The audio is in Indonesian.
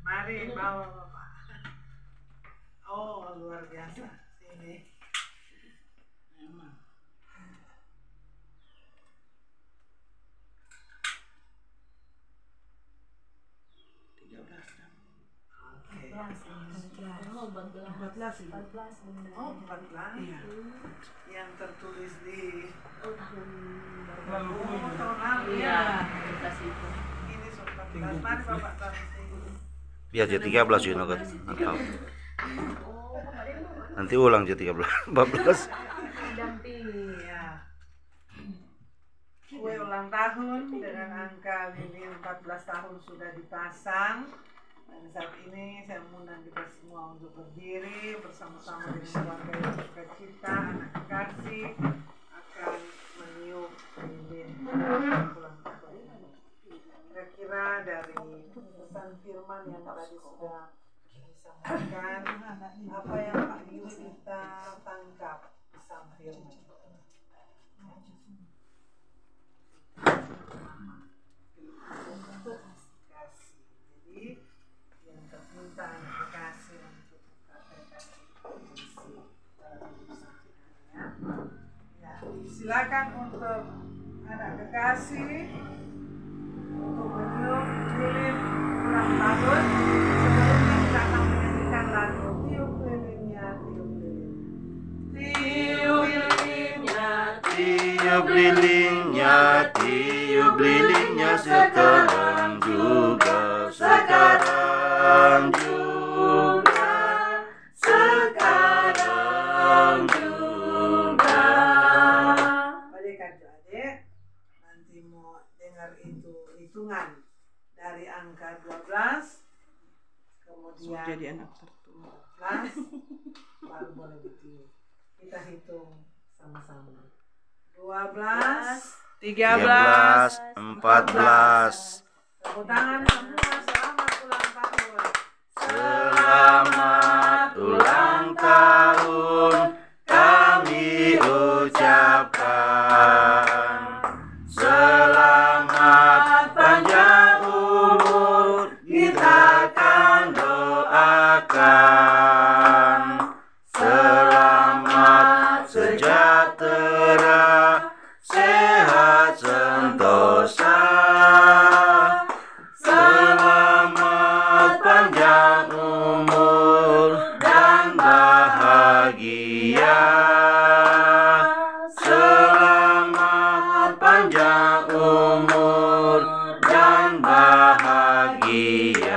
Mari bawa Bapak. Oh, luar biasa. Sini. Memang. Oh, 14 ini. Oh, 14. Iya. Yang tertulis di tahun lalu. Tahun lalu ya. Ini 14. Mari Bapak taruh sini. Biar J13 Yuno kan. Nanti ulang J13 14. Iya. Kue ulang tahun dengan angka lilin 14 tahun sudah dipasang. Dan saat ini saya mengundang kita semua untuk berdiri bersama-sama dengan keluarga yang suka cita, anak kekasih akan meniup lilin ulang tahun. Kira-kira dari pesan firman yang tadi sudah disampaikan, apa yang Pak Yus kita tangkap pesan firman? Jadi yang terminta anak kasih untuk ya, silakan untuk anak kekasih untuk meniup lilin ulang tahun. Sebelumnya kita akan menyanyikan lagu tiup lilinnya, tiup lilinnya, Tiup lilingnya, tiup lilingnya sekarang juga, sekarang juga, sekarang juga. Adik nanti mau dengar itu hitungan dari angka 12 kemudian Jadi anak tertua. 14 baru boleh ditiup. Kita hitung sama-sama. 12, 13, 14. tepuk tangan semua, selamat ulang tahun. Selamat ulang tahun kami ucapkan. Selamat panjang umur kita akan doakan. Selamat sejahtera, sehat sentosa. Selamat panjang umur dan bahagia. Selamat panjang umur dan bahagia.